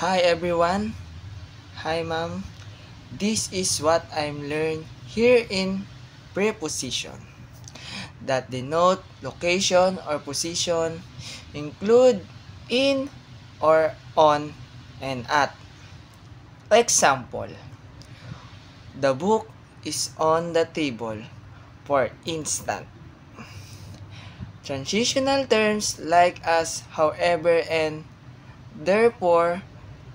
Hi everyone. Hi ma'am. This is what I'm learned here in preposition that denote location or position, include in or on and at. Example, the book is on the table. For instance, transitional terms like as, however, and therefore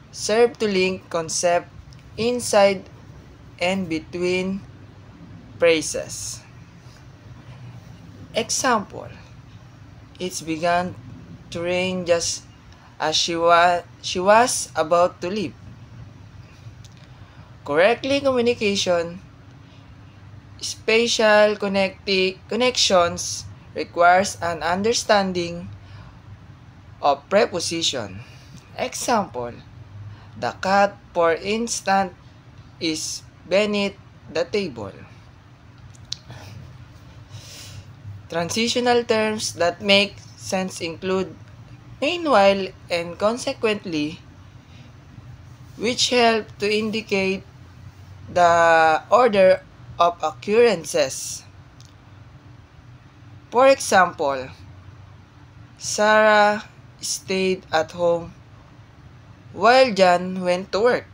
serve to link concept inside and between phrases. Example, it's began to rain just as she was about to leave. Correctly communication, spatial connections requires an understanding of preposition. Example, the cat, for instance, is beneath the table. Transitional terms that make sense include meanwhile and consequently, which help to indicate the order of occurrences. For example, Sarah stayed at home while John went to work.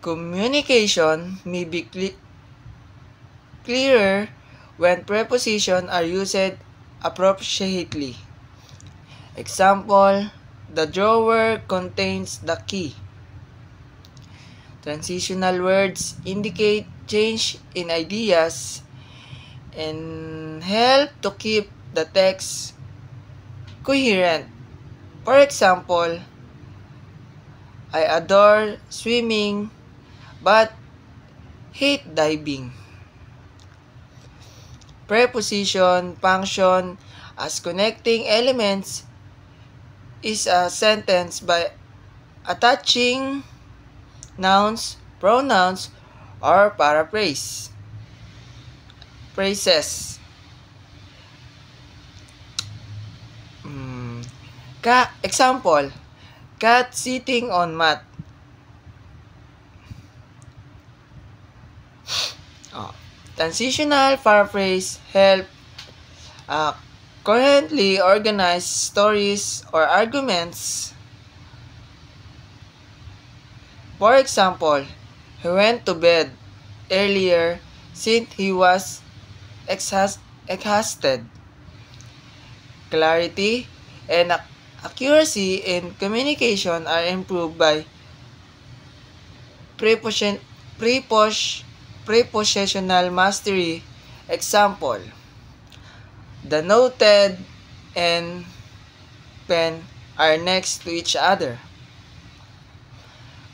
Communication may be clearer when prepositions are used appropriately. Example, the drawer contains the key. Transitional words indicate change in ideas and help to keep the text coherent. For example, I adore swimming but hate diving. Preposition function as connecting elements is a sentence by attaching nouns, pronouns, or phrases. Example, cat sitting on mat. Transitional paraphrase help currently organize stories or arguments. For example, he went to bed earlier since he was exhausted. Clarity and accuracy in communication are improved by prepositional mastery. Example, the noted and pen are next to each other.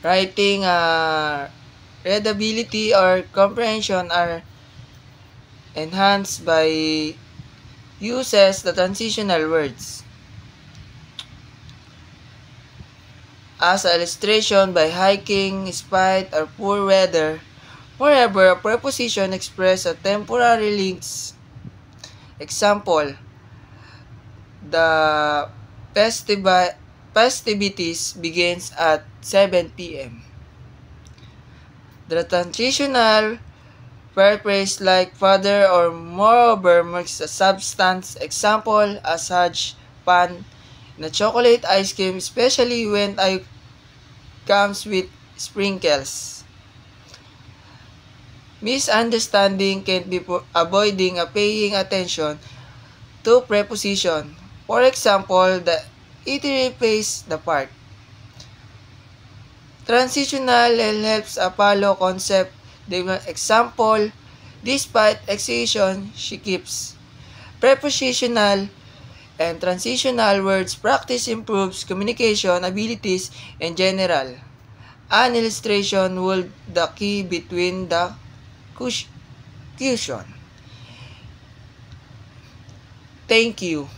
Writing readability or comprehension are enhanced by uses the transitional words. As illustration by hiking, spite, or poor weather, moreover, a preposition express a temporary links. Example, the festivities begins at 7 p.m. The transitional paraphrase like further or moreover marks a substance. Example, a such pan na chocolate ice cream, especially when it comes with sprinkles. Misunderstanding can be avoiding paying attention to preposition. For example, the eatery plays the part. Transitional helps follow concept. Example, despite excitation, she keeps. Prepositional and transitional words practice improves communication abilities in general. An illustration will the key between the cushion. Thank you.